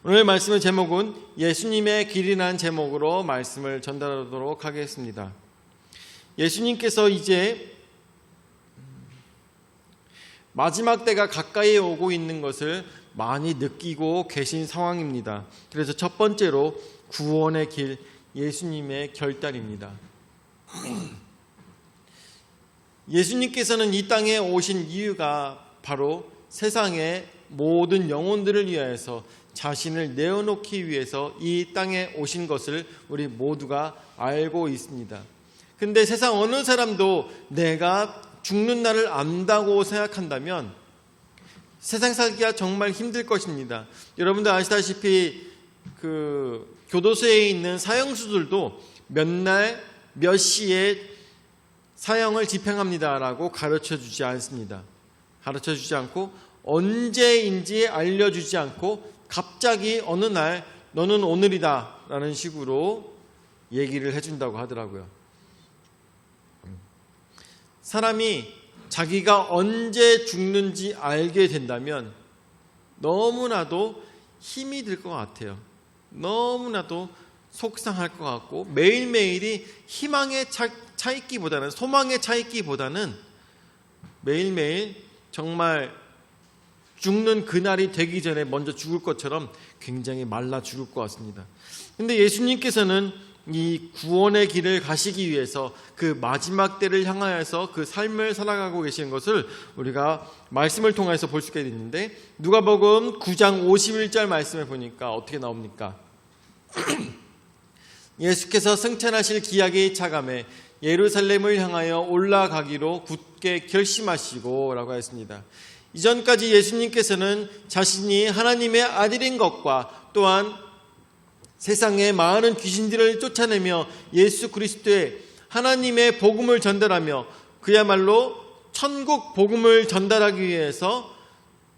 오늘 말씀의 제목은 예수님의 길이라는 제목으로 말씀을 전달하도록 하겠습니다. 예수님께서 이제 마지막 때가 가까이 오고 있는 것을 많이 느끼고 계신 상황입니다. 그래서 첫 번째로 구원의 길, 예수님의 결단입니다. 예수님께서는 이 땅에 오신 이유가 바로 세상의 모든 영혼들을 위하여서 자신을 내어놓기 위해서 이 땅에 오신 것을 우리 모두가 알고 있습니다. 근데 세상 어느 사람도 내가 죽는 날을 안다고 생각한다면 세상 살기가 정말 힘들 것입니다. 여러분들 아시다시피 교도소에 있는 사형수들도 몇 날 몇 시에 사형을 집행합니다라고 가르쳐주지 않습니다. 가르쳐주지 않고 언제인지 알려주지 않고 갑자기 어느 날 너는 오늘이다 라는 식으로 얘기를 해준다고 하더라고요. 사람이 자기가 언제 죽는지 알게 된다면 너무나도 힘이 들 것 같아요. 너무나도 속상할 것 같고 매일매일이 희망에 차 있기보다는, 소망에 차 있기보다는 매일매일 정말 죽는 그날이 되기 전에 먼저 죽을 것처럼 굉장히 말라 죽을 것 같습니다. 근데 예수님께서는 이 구원의 길을 가시기 위해서 그 마지막 때를 향하여서 그 삶을 살아가고 계시는 것을 우리가 말씀을 통해서 볼 수가 있는데, 누가복음 9장 51절 말씀을 보니까 어떻게 나옵니까? 예수께서 승천하실 기약이 차감해 예루살렘을 향하여 올라가기로 굳게 결심하시고 라고 했습니다. 이전까지 예수님께서는 자신이 하나님의 아들인 것과 또한 세상의 많은 귀신들을 쫓아내며 예수 그리스도의 하나님의 복음을 전달하며 그야말로 천국 복음을 전달하기 위해서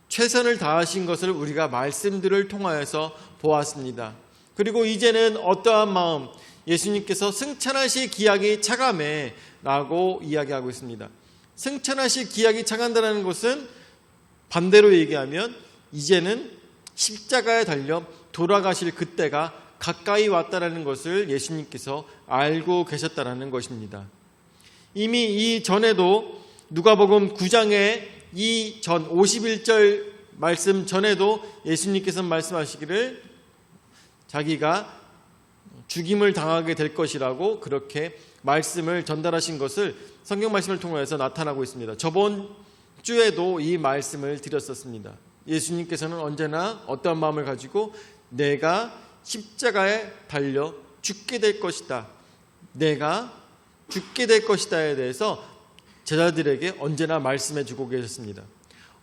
최선을 다하신 것을 우리가 말씀들을 통하여서 보았습니다. 그리고 이제는 어떠한 마음, 예수님께서 승천하실 기약이 차감해 라고 이야기하고 있습니다. 승천하실 기약이 차간다는 것은 반대로 얘기하면 이제는 십자가에 달려 돌아가실 그때가 가까이 왔다는 것을 예수님께서 알고 계셨다는 것입니다. 이미 이 전에도 누가복음 9장의 이 전 51절 말씀 전에도 예수님께서 말씀하시기를 자기가 죽임을 당하게 될 것이라고 그렇게 말씀을 전달하신 것을 성경 말씀을 통해서 나타나고 있습니다. 저번 주에도 이 말씀을 드렸었습니다. 예수님께서는 언제나 어떠한 마음을 가지고 내가 십자가에 달려 죽게 될 것이다, 내가 죽게 될 것이다에 대해서 제자들에게 언제나 말씀해 주고 계셨습니다.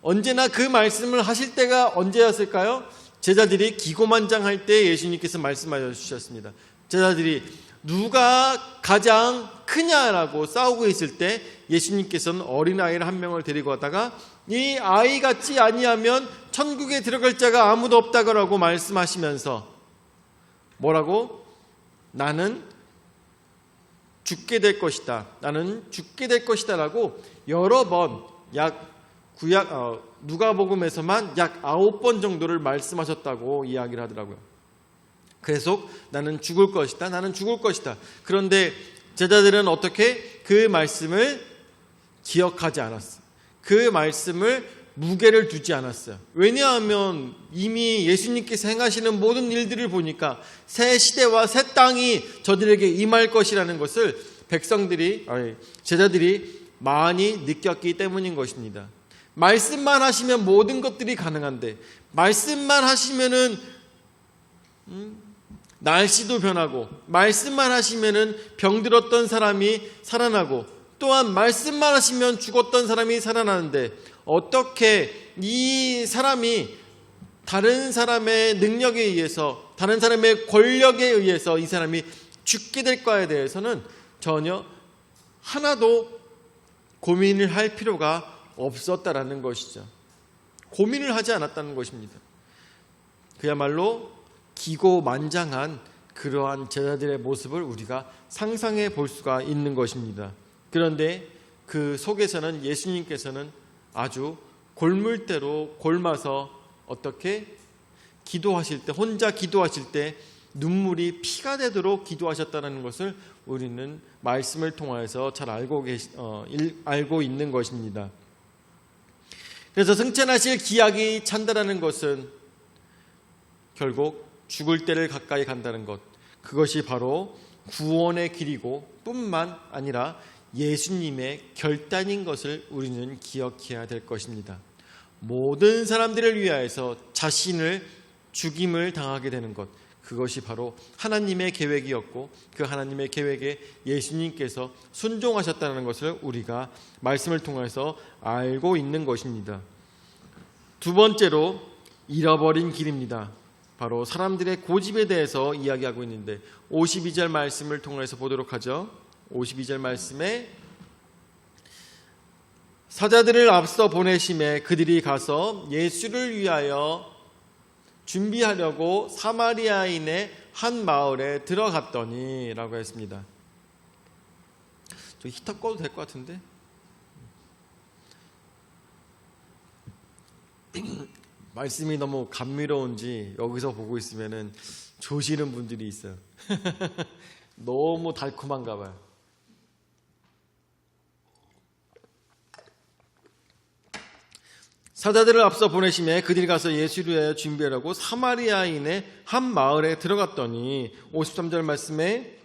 언제나 그 말씀을 하실 때가 언제였을까요? 제자들이 기고만장할 때 예수님께서 말씀하여 주셨습니다. 제자들이 누가 가장 크냐라고 싸우고 있을 때 예수님께서는 어린아이를 한 명을 데리고 왔다가 이 아이 같지 아니하면 천국에 들어갈 자가 아무도 없다고 말씀하시면서 뭐라고? 나는 죽게 될 것이다, 나는 죽게 될 것이다 라고 여러 번, 누가복음에서만 약 9번 정도를 말씀하셨다고 이야기를 하더라고요. 계속 나는 죽을 것이다, 나는 죽을 것이다. 그런데 제자들은 어떻게 그 말씀을 기억하지 않았어요. 그 말씀을 무게를 두지 않았어요. 왜냐하면 이미 예수님께서 행하시는 모든 일들을 보니까 새 시대와 새 땅이 저들에게 임할 것이라는 것을 제자들이 많이 느꼈기 때문인 것입니다. 말씀만 하시면 모든 것들이 가능한데, 말씀만 하시면은 날씨도 변하고, 말씀만 하시면은 병들었던 사람이 살아나고, 또한 말씀만 하시면 죽었던 사람이 살아나는데 어떻게 이 사람이 다른 사람의 능력에 의해서, 다른 사람의 권력에 의해서 이 사람이 죽게 될까에 대해서는 전혀 하나도 고민을 할 필요가 없었다라는 것이죠. 고민을 하지 않았다는 것입니다. 그야말로 기고만장한 그러한 제자들의 모습을 우리가 상상해 볼 수가 있는 것입니다. 그런데 그 속에서는 예수님께서는 아주 골물대로 골마서 어떻게 기도하실 때, 혼자 기도하실 때 눈물이 피가 되도록 기도하셨다는 것을 우리는 말씀을 통해서 잘 알고 있는 것입니다. 그래서 승천하실 기약이 찬다라는 것은 결국 죽을 때를 가까이 간다는 것, 그것이 바로 구원의 길이고 뿐만 아니라 예수님의 결단인 것을 우리는 기억해야 될 것입니다. 모든 사람들을 위하여서 자신을 죽임을 당하게 되는 것, 그것이 바로 하나님의 계획이었고 그 하나님의 계획에 예수님께서 순종하셨다는 것을 우리가 말씀을 통해서 알고 있는 것입니다. 두 번째로 잃어버린 길입니다. 바로 사람들의 고집에 대해서 이야기하고 있는데 52절 말씀을 통해서 보도록 하죠. 52절 말씀에 사자들을 앞서 보내심에 그들이 가서 예수를 위하여 준비하려고 사마리아인의 한 마을에 들어갔더니 라고 했습니다. 저 히터 꺼도 될 것 같은데. 말씀이 너무 감미로운지 여기서 보고 있으면은 조시는 분들이 있어요. 너무 달콤한가 봐요. 사자들을 앞서 보내심에 그들이 가서 예수를 위하여 준비하려고 사마리아인의 한 마을에 들어갔더니 53절 말씀에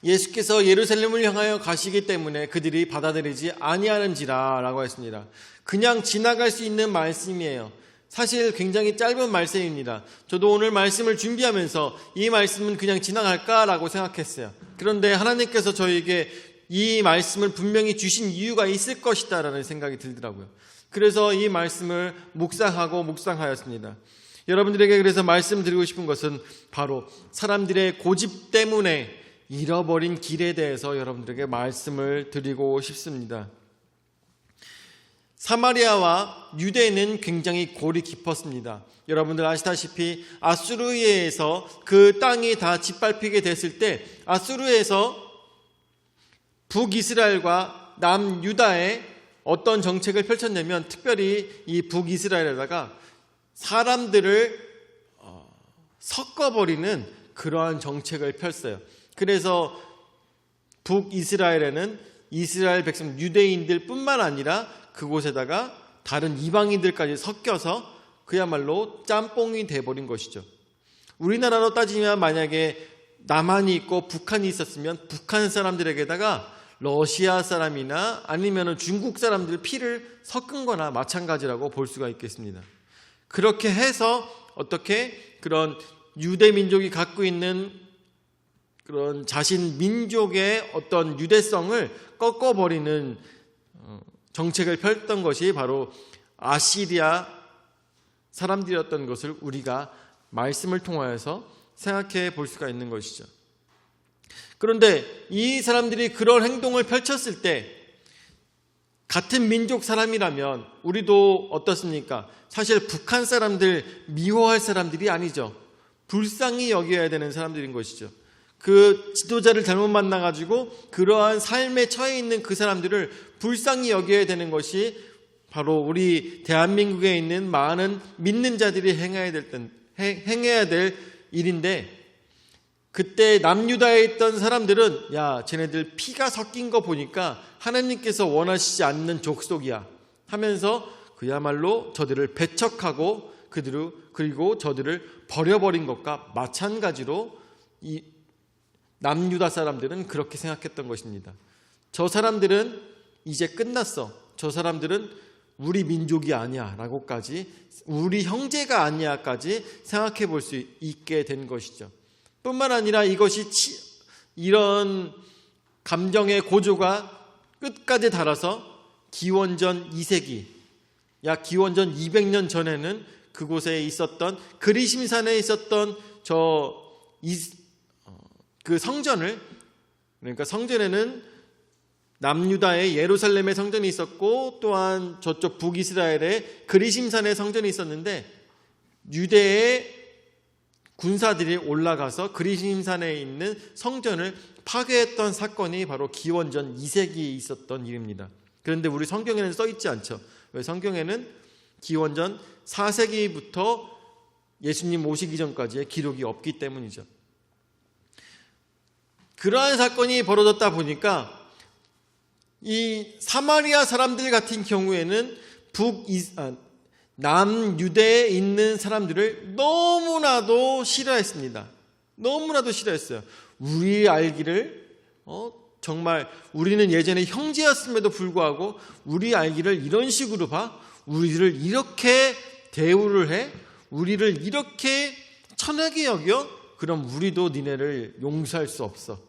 예수께서 예루살렘을 향하여 가시기 때문에 그들이 받아들이지 아니하는지라 라고 했습니다. 그냥 지나갈 수 있는 말씀이에요. 사실 굉장히 짧은 말씀입니다. 저도 오늘 말씀을 준비하면서 이 말씀은 그냥 지나갈까라고 생각했어요. 그런데 하나님께서 저에게 이 말씀을 분명히 주신 이유가 있을 것이다 라는 생각이 들더라고요. 그래서 이 말씀을 묵상하였습니다. 여러분들에게 그래서 말씀드리고 싶은 것은 바로 사람들의 고집 때문에 잃어버린 길에 대해서 여러분들에게 말씀을 드리고 싶습니다. 사마리아와 유대는 굉장히 골이 깊었습니다. 여러분들 아시다시피 아수르에서 그 땅이 다 짓밟히게 됐을 때 아수르에서 북이스라엘과 남유다에 어떤 정책을 펼쳤냐면 특별히 이 북이스라엘에다가 사람들을 섞어버리는 그러한 정책을 펼쳐요. 그래서 북이스라엘에는 이스라엘 백성 유대인들 뿐만 아니라 그곳에다가 다른 이방인들까지 섞여서 그야말로 짬뽕이 돼버린 것이죠. 우리나라로 따지면 만약에 남한이 있고 북한이 있었으면 북한 사람들에게다가 러시아 사람이나 아니면 중국 사람들 피를 섞은 거나 마찬가지라고 볼 수가 있겠습니다. 그렇게 해서 어떻게 그런 유대 민족이 갖고 있는 그런 자신 민족의 어떤 유대성을 꺾어버리는 정책을 펼쳤던 것이 바로 아시리아 사람들이었던 것을 우리가 말씀을 통하여서 생각해 볼 수가 있는 것이죠. 그런데 이 사람들이 그런 행동을 펼쳤을 때 같은 민족 사람이라면 우리도 어떻습니까? 사실 북한 사람들 미워할 사람들이 아니죠. 불쌍히 여겨야 되는 사람들인 것이죠. 그 지도자를 잘못 만나가지고 그러한 삶에 처해 있는 그 사람들을 불쌍히 여겨야 되는 것이 바로 우리 대한민국에 있는 많은 믿는 자들이 행해야 될 일인데, 그때 남유다에 있던 사람들은 야, 쟤네들 피가 섞인 거 보니까 하나님께서 원하시지 않는 족속이야 하면서 그야말로 저들을 배척하고 그리고 저들을 버려버린 것과 마찬가지로 이 남유다 사람들은 그렇게 생각했던 것입니다. 저 사람들은 이제 끝났어. 저 사람들은 우리 민족이 아니야 라고까지, 우리 형제가 아니야까지 생각해 볼 수 있게 된 것이죠. 뿐만 아니라 이것이 이런 감정의 고조가 끝까지 달아서 기원전 2세기, 약 기원전 200년 전에는 그곳에 있었던 그리심산에 있었던 그 성전을, 그러니까 성전에는 남유다의 예루살렘의 성전이 있었고 또한 저쪽 북이스라엘의 그리심산의 성전이 있었는데 유대의 군사들이 올라가서 그리심산에 있는 성전을 파괴했던 사건이 바로 기원전 2세기에 있었던 일입니다. 그런데 우리 성경에는 써있지 않죠. 왜? 성경에는 기원전 4세기부터 예수님 오시기 전까지의 기록이 없기 때문이죠. 그러한 사건이 벌어졌다 보니까 이 사마리아 사람들 같은 경우에는 남유대에 있는 사람들을 너무나도 싫어했습니다. 너무나도 싫어했어요. 우리 알기를 정말 우리는 예전에 형제였음에도 불구하고 우리 알기를 이런 식으로 봐? 우리를 이렇게 대우를 해? 우리를 이렇게 천하게 여겨? 그럼 우리도 니네를 용서할 수 없어.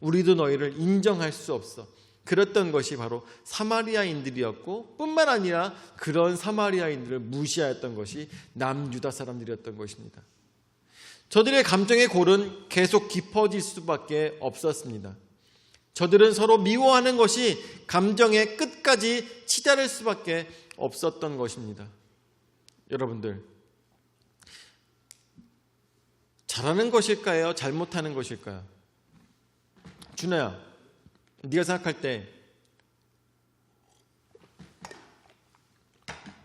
우리도 너희를 인정할 수 없어. 그랬던 것이 바로 사마리아인들이었고, 뿐만 아니라 그런 사마리아인들을 무시하였던 것이 남유다 사람들이었던 것입니다. 저들의 감정의 골은 계속 깊어질 수밖에 없었습니다. 저들은 서로 미워하는 것이 감정의 끝까지 치달을 수밖에 없었던 것입니다. 여러분들, 잘하는 것일까요? 잘못하는 것일까요? 준아야, 네가 생각할 때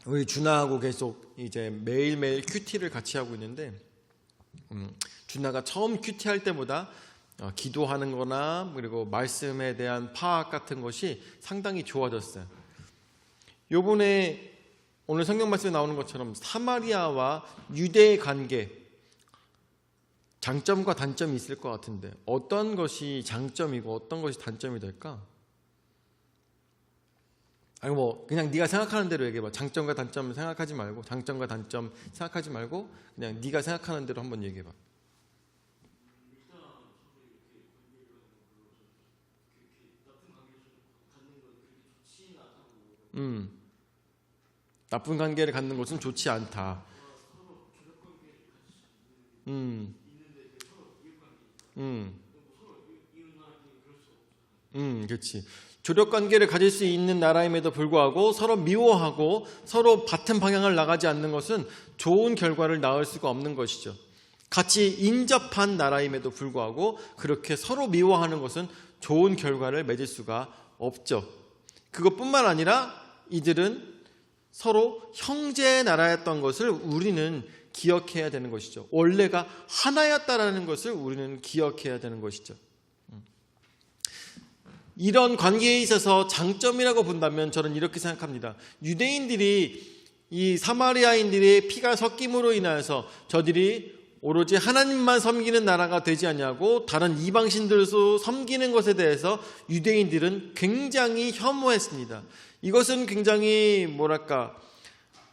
우리 준아하고 계속 이제 매일매일 큐티를 같이 하고 있는데, 준아가 처음 큐티 할 때보다 기도하는 거나 그리고 말씀에 대한 파악 같은 것이 상당히 좋아졌어요. 요번에 오늘 성경 말씀에 나오는 것처럼 사마리아와 유대의 관계, 장점과 단점이 있을 것 같은데 어떤 것이 장점이고 어떤 것이 단점이 될까? 아니 그냥 네가 생각하는 대로 얘기해봐. 장점과 단점 생각하지 말고, 장점과 단점 생각하지 말고 그냥 네가 생각하는 대로 한번 얘기해봐. 나쁜 관계를 갖는 것은 좋지 않다. 그렇지. 조력 관계를 가질 수 있는 나라임에도 불구하고 서로 미워하고 서로 같은 방향을 나가지 않는 것은 좋은 결과를 낳을 수가 없는 것이죠. 같이 인접한 나라임에도 불구하고 그렇게 서로 미워하는 것은 좋은 결과를 맺을 수가 없죠. 그것뿐만 아니라 이들은 서로 형제의 나라였던 것을 우리는 기억해야 되는 것이죠. 원래가 하나였다라는 것을 우리는 기억해야 되는 것이죠. 이런 관계에 있어서 장점이라고 본다면 저는 이렇게 생각합니다. 유대인들이 이 사마리아인들의 피가 섞임으로 인하여서 저들이 오로지 하나님만 섬기는 나라가 되지 않냐고 다른 이방신들도 섬기는 것에 대해서 유대인들은 굉장히 혐오했습니다. 이것은 굉장히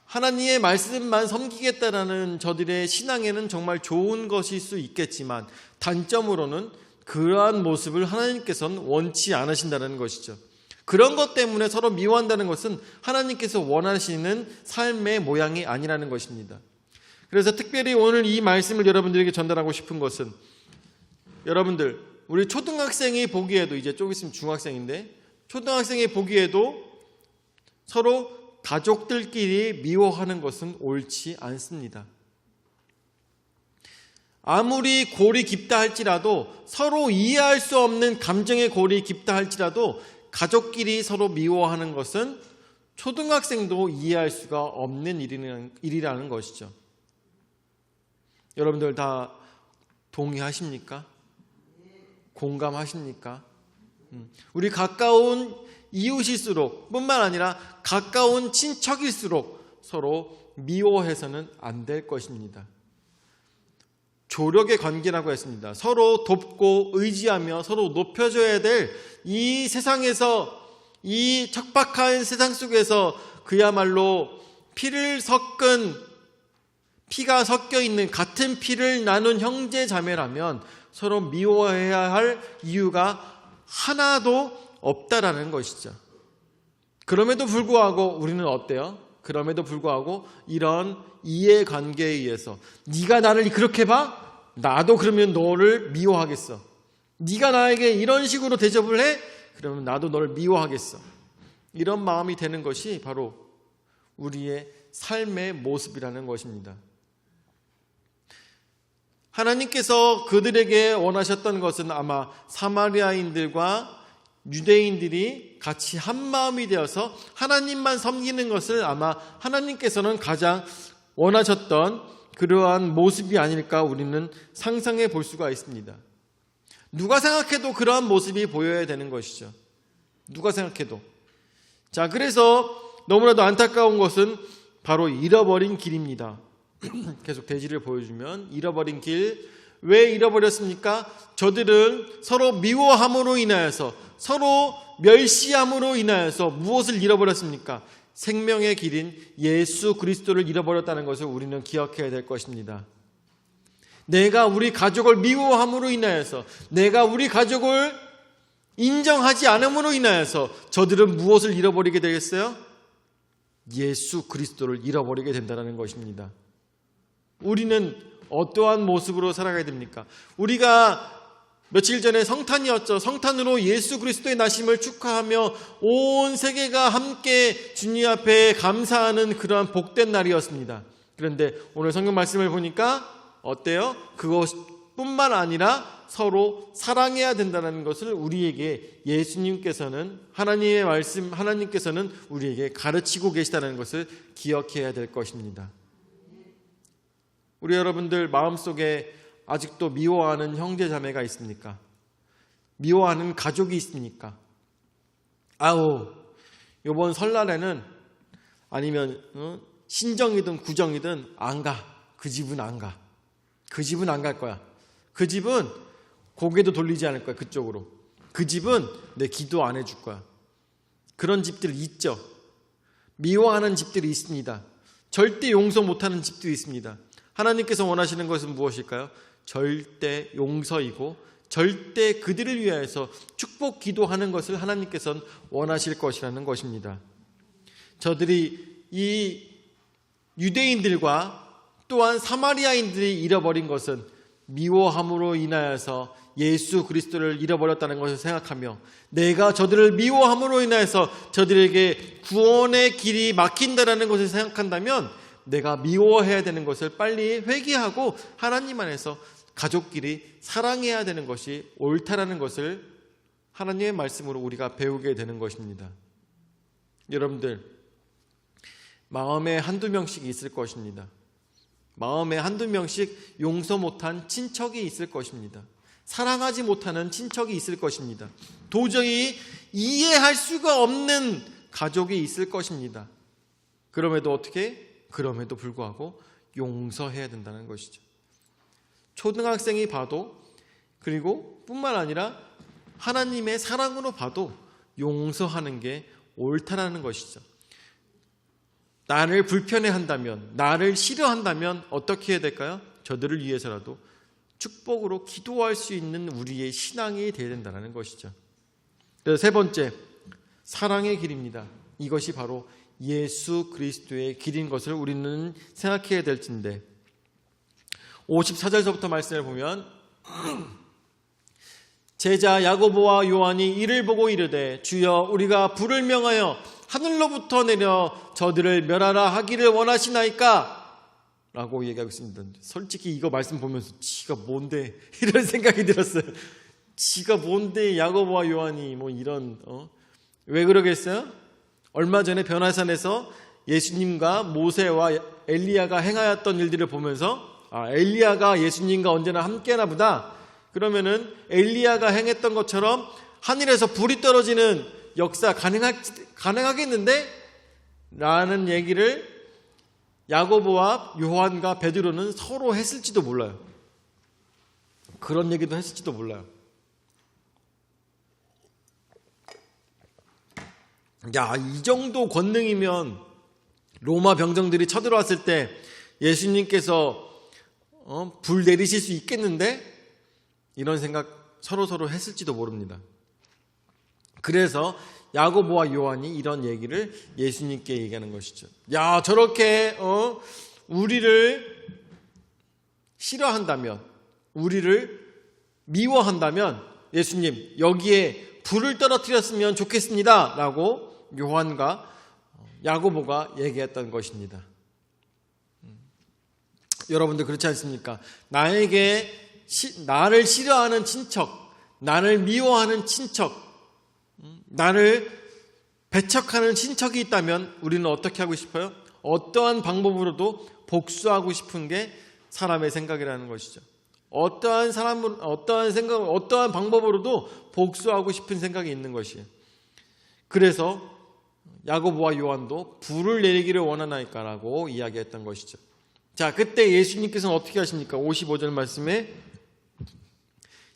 하나님의 말씀만 섬기겠다라는 저들의 신앙에는 정말 좋은 것일 수 있겠지만 단점으로는 그러한 모습을 하나님께서는 원치 않으신다는 것이죠. 그런 것 때문에 서로 미워한다는 것은 하나님께서 원하시는 삶의 모양이 아니라는 것입니다. 그래서 특별히 오늘 이 말씀을 여러분들에게 전달하고 싶은 것은, 여러분들, 우리 초등학생이 보기에도, 이제 좀 있으면 중학생인데, 초등학생이 보기에도 서로 가족들끼리 미워하는 것은 옳지 않습니다. 아무리 골이 깊다 할지라도, 서로 이해할 수 없는 감정의 골이 깊다 할지라도 가족끼리 서로 미워하는 것은 초등학생도 이해할 수가 없는 일이라는 것이죠. 여러분들 다 동의하십니까? 공감하십니까? 우리 가까운 이웃일수록 뿐만 아니라 가까운 친척일수록 서로 미워해서는 안 될 것입니다. 조력의 관계라고 했습니다. 서로 돕고 의지하며 서로 높여줘야 될 이 세상에서, 이 척박한 세상 속에서 그야말로 피가 섞여 있는 같은 피를 나눈 형제 자매라면 서로 미워해야 할 이유가 하나도 없다라는 것이죠. 그럼에도 불구하고 우리는 어때요? 그럼에도 불구하고 이런 이해관계에 의해서 네가 나를 그렇게 봐? 나도 그러면 너를 미워하겠어. 네가 나에게 이런 식으로 대접을 해? 그러면 나도 너를 미워하겠어. 이런 마음이 되는 것이 바로 우리의 삶의 모습이라는 것입니다. 하나님께서 그들에게 원하셨던 것은 아마 사마리아인들과 유대인들이 같이 한 마음이 되어서 하나님만 섬기는 것을 아마 하나님께서는 가장 원하셨던 그러한 모습이 아닐까 우리는 상상해 볼 수가 있습니다. 누가 생각해도 그러한 모습이 보여야 되는 것이죠. 누가 생각해도. 자, 그래서 너무나도 안타까운 것은 바로 잃어버린 길입니다. 계속 대지를 보여주면 잃어버린 길. 왜 잃어버렸습니까? 저들은 서로 미워함으로 인하여서, 서로 멸시함으로 인하여서 무엇을 잃어버렸습니까? 생명의 길인 예수 그리스도를 잃어버렸다는 것을 우리는 기억해야 될 것입니다. 내가 우리 가족을 미워함으로 인하여서, 내가 우리 가족을 인정하지 않음으로 인하여서 저들은 무엇을 잃어버리게 되겠어요? 예수 그리스도를 잃어버리게 된다는 것입니다. 우리는 어떠한 모습으로 살아가야 됩니까? 우리가 며칠 전에 성탄이었죠. 성탄으로 예수 그리스도의 나심을 축하하며 온 세계가 함께 주님 앞에 감사하는 그러한 복된 날이었습니다. 그런데 오늘 성경 말씀을 보니까 어때요? 그것뿐만 아니라 서로 사랑해야 된다는 것을 우리에게 예수님께서는, 하나님의 말씀, 하나님께서는 우리에게 가르치고 계시다는 것을 기억해야 될 것입니다. 우리 여러분들 마음속에 아직도 미워하는 형제 자매가 있습니까? 미워하는 가족이 있습니까? 아우, 이번 설날에는 아니면 신정이든 구정이든 안 가. 그 집은 안 가. 그 집은 안 갈 거야. 그 집은 고개도 돌리지 않을 거야. 그쪽으로. 그 집은 내 기도 안 해줄 거야. 그런 집들 있죠. 미워하는 집들이 있습니다. 절대 용서 못하는 집도 있습니다. 하나님께서 원하시는 것은 무엇일까요? 절대 용서이고 절대 그들을 위하여서 축복 기도하는 것을 하나님께서는 원하실 것이라는 것입니다. 저들이 이 유대인들과 또한 사마리아인들이 잃어버린 것은 미워함으로 인하여서 예수 그리스도를 잃어버렸다는 것을 생각하며, 내가 저들을 미워함으로 인하여서 저들에게 구원의 길이 막힌다라는 것을 생각한다면 내가 미워해야 되는 것을 빨리 회개하고 하나님 안에서 가족끼리 사랑해야 되는 것이 옳다라는 것을 하나님의 말씀으로 우리가 배우게 되는 것입니다. 여러분들, 마음에 한두 명씩 있을 것입니다. 마음에 한두 명씩 용서 못한 친척이 있을 것입니다. 사랑하지 못하는 친척이 있을 것입니다. 도저히 이해할 수가 없는 가족이 있을 것입니다. 그럼에도 어떻게? 그럼에도 불구하고 용서해야 된다는 것이죠. 초등학생이 봐도, 그리고 뿐만 아니라 하나님의 사랑으로 봐도 용서하는 게 옳다라는 것이죠. 나를 불편해한다면, 나를 싫어한다면 어떻게 해야 될까요? 저들을 위해서라도 축복으로 기도할 수 있는 우리의 신앙이 되어야 된다는 것이죠. 세 번째, 사랑의 길입니다. 이것이 바로 예수 그리스도의 길인 것을 우리는 생각해야 될 텐데, 54절서부터 말씀을 보면, 제자 야고보와 요한이 이를 보고 이르되, 주여, 우리가 불을 명하여 하늘로부터 내려 저들을 멸하라 하기를 원하시나이까? 라고 얘기하고 있습니다. 솔직히 이거 말씀 보면서 지가 뭔데 이런 생각이 들었어요. 지가 뭔데 야고보와 요한이 뭐 이런 왜 그러겠어요? 얼마 전에 변화산에서 예수님과 모세와 엘리야가 행하였던 일들을 보면서 엘리야가 예수님과 언제나 함께하나 보다. 그러면은 엘리야가 행했던 것처럼 하늘에서 불이 떨어지는 역사 가능하겠는데? 라는 얘기를 야고보와 요한과 베드로는 서로 했을지도 몰라요. 그런 얘기도 했을지도 몰라요. 야, 이 정도 권능이면 로마 병정들이 쳐들어왔을 때 예수님께서 불 내리실 수 있겠는데? 이런 생각 서로 했을지도 모릅니다. 그래서 야고보와 요한이 이런 얘기를 예수님께 얘기하는 것이죠. 야, 저렇게 우리를 싫어한다면, 우리를 미워한다면 예수님 여기에 불을 떨어뜨렸으면 좋겠습니다 라고 요한과 야고보가 얘기했던 것입니다. 여러분들 그렇지 않습니까? 나를 싫어하는 친척, 나를 미워하는 친척, 나를 배척하는 친척이 있다면 우리는 어떻게 하고 싶어요? 어떠한 방법으로도 복수하고 싶은 게 사람의 생각이라는 것이죠. 어떠한 사람은 어떠한 생각, 어떠한 방법으로도 복수하고 싶은 생각이 있는 것이에요. 그래서 야고보와 요한도 불을 내리기를 원하나이까라고 이야기했던 것이죠. 자, 그때 예수님께서는 어떻게 하십니까? 55절 말씀에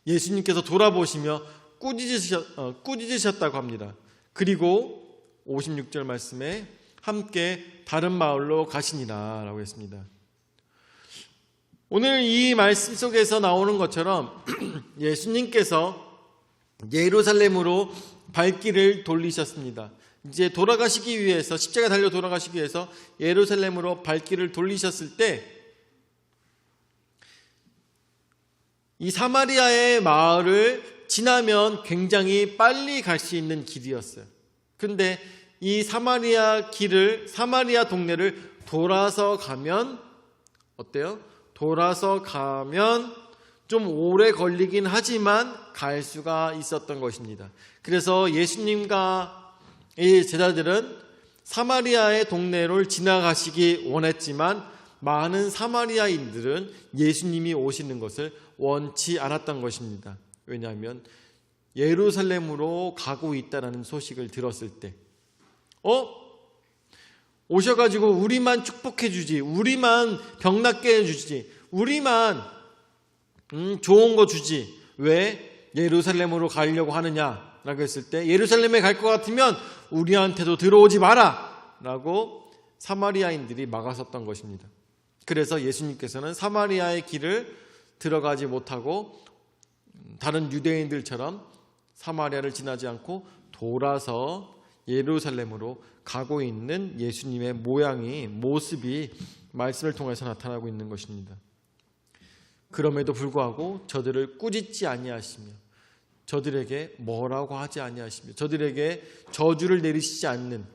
예수님께서 돌아보시며 꾸짖으셨다고 합니다. 그리고 56절 말씀에 함께 다른 마을로 가시니라 라고 했습니다. 오늘 이 말씀 속에서 나오는 것처럼 예수님께서 예루살렘으로 발길을 돌리셨습니다. 이제 돌아가시기 위해서, 십자가에 달려 돌아가시기 위해서 예루살렘으로 발길을 돌리셨을 때 이 사마리아의 마을을 지나면 굉장히 빨리 갈 수 있는 길이었어요. 근데 이 사마리아 동네를 돌아서 가면 어때요? 돌아서 가면 좀 오래 걸리긴 하지만 갈 수가 있었던 것입니다. 그래서 예수님과 이 제자들은 사마리아의 동네를 지나가시기 원했지만 많은 사마리아인들은 예수님이 오시는 것을 원치 않았던 것입니다. 왜냐하면 예루살렘으로 가고 있다는 소식을 들었을 때 오셔가지고 우리만 축복해 주지, 우리만 병 낫게 해주지, 우리만 좋은 거 주지, 왜 예루살렘으로 가려고 하느냐 라고 했을 때 예루살렘에 갈 것 같으면 우리한테도 들어오지 마라 라고 사마리아인들이 막았었던 것입니다. 그래서 예수님께서는 사마리아의 길을 들어가지 못하고 다른 유대인들처럼 사마리아를 지나지 않고 돌아서 예루살렘으로 가고 있는 예수님의 모습이 말씀을 통해서 나타나고 있는 것입니다. 그럼에도 불구하고 저들을 꾸짖지 아니하시며 저들에게 뭐라고 하지 아니하시며 저들에게 저주를 내리시지 않는,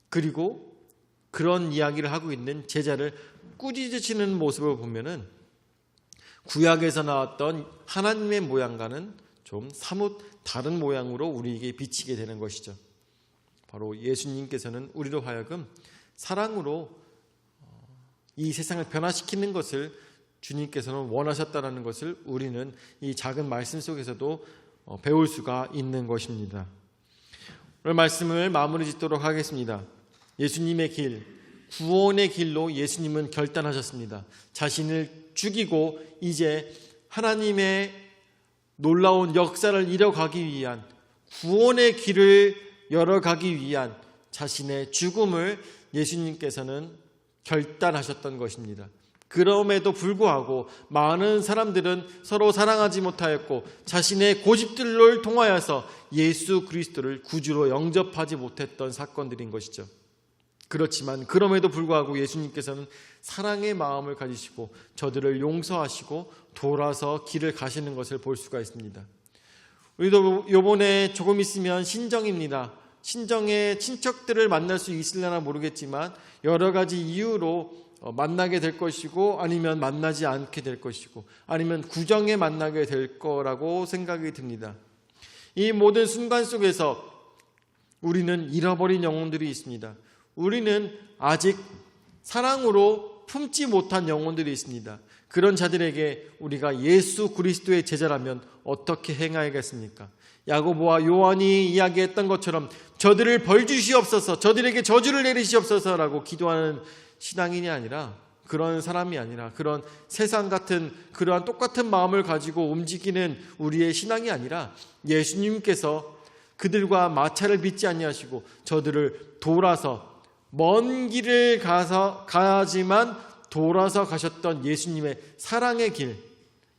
그리고 그런 이야기를 하고 있는 제자를 꾸짖으시는 모습을 보면은 구약에서 나왔던 하나님의 모양과는 좀 사뭇 다른 모양으로 우리에게 비치게 되는 것이죠. 바로 예수님께서는 우리로 하여금 사랑으로 이 세상을 변화시키는 것을 주님께서는 원하셨다는 것을 우리는 이 작은 말씀 속에서도 배울 수가 있는 것입니다. 오늘 말씀을 마무리 짓도록 하겠습니다. 예수님의 길, 구원의 길로 예수님은 결단하셨습니다. 자신을 죽이고 이제 하나님의 놀라운 역사를 이뤄가기 위한, 구원의 길을 열어가기 위한 자신의 죽음을 예수님께서는 결단하셨던 것입니다. 그럼에도 불구하고 많은 사람들은 서로 사랑하지 못하였고 자신의 고집들을 통하여서 예수 그리스도를 구주로 영접하지 못했던 사건들인 것이죠. 그렇지만 그럼에도 불구하고 예수님께서는 사랑의 마음을 가지시고 저들을 용서하시고 돌아서 길을 가시는 것을 볼 수가 있습니다. 우리도 이번에 조금 있으면 신정입니다. 신정의 친척들을 만날 수 있으려나 모르겠지만 여러 가지 이유로 만나게 될 것이고 아니면 만나지 않게 될 것이고 아니면 구정에 만나게 될 거라고 생각이 듭니다. 이 모든 순간 속에서 우리는 잃어버린 영혼들이 있습니다. 우리는 아직 사랑으로 품지 못한 영혼들이 있습니다. 그런 자들에게 우리가 예수 그리스도의 제자라면 어떻게 행하겠습니까? 야고보와 요한이 이야기했던 것처럼 저들을 벌주시옵소서, 저들에게 저주를 내리시옵소서라고 기도하는 신앙인이 아니라, 그런 사람이 아니라, 그런 세상 같은 그러한 똑같은 마음을 가지고 움직이는 우리의 신앙이 아니라 예수님께서 그들과 마찰을 빚지 아니하시고 저들을 돌아서 먼 길을 가야지만 돌아서 가셨던 예수님의 사랑의 길,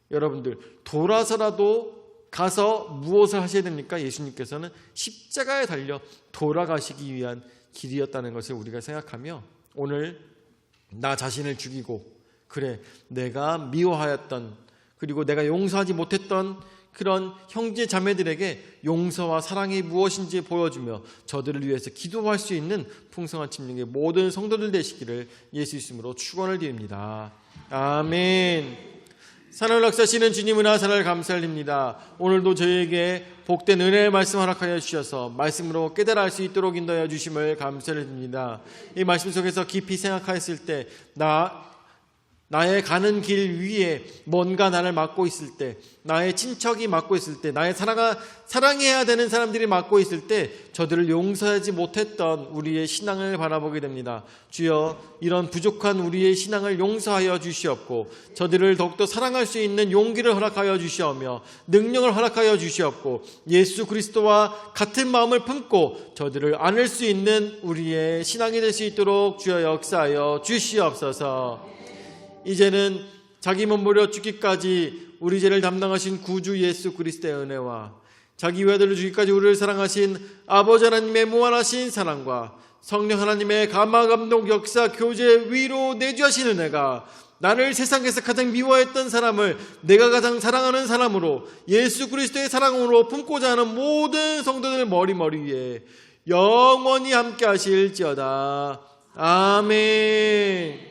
여러분들 돌아서라도 가서 무엇을 하셔야 됩니까? 예수님께서는 십자가에 달려 돌아가시기 위한 길이었다는 것을 우리가 생각하며 오늘 나 자신을 죽이고, 그래 내가 미워하였던 그리고 내가 용서하지 못했던 그런 형제 자매들에게 용서와 사랑이 무엇인지 보여주며 저들을 위해서 기도할 수 있는 풍성한 침략의 모든 성도들 되시기를 예수 이름으로 축원을 드립니다. 아멘. 사랑을 역사하시는 주님 은혜와 사랑을 감사드립니다. 오늘도 저희에게 복된 은혜의 말씀 허락하여 주셔서 말씀으로 깨달아 알 수 있도록 인도하여 주심을 감사드립니다. 이 말씀 속에서 깊이 생각하였을 때 나의 가는 길 위에 뭔가 나를 막고 있을 때, 나의 친척이 막고 있을 때, 나의 사랑해야 되는 사람들이 막고 있을 때 저들을 용서하지 못했던 우리의 신앙을 바라보게 됩니다. 주여, 이런 부족한 우리의 신앙을 용서하여 주시옵고 저들을 더욱더 사랑할 수 있는 용기를 허락하여 주시오며 능력을 허락하여 주시옵고 예수 그리스도와 같은 마음을 품고 저들을 안을 수 있는 우리의 신앙이 될 수 있도록 주여 역사하여 주시옵소서. 이제는 자기 몸부려 죽기까지 우리 죄를 담당하신 구주 예수 그리스도의 은혜와 자기 외아들을 주기까지 우리를 사랑하신 아버지 하나님의 무한하신 사랑과 성령 하나님의 감화 감동 역사 교제 위로 내주하신 은혜가 나를 세상에서 가장 미워했던 사람을 내가 가장 사랑하는 사람으로 예수 그리스도의 사랑으로 품고자 하는 모든 성도들 머리 위에 영원히 함께 하실지어다. 아멘.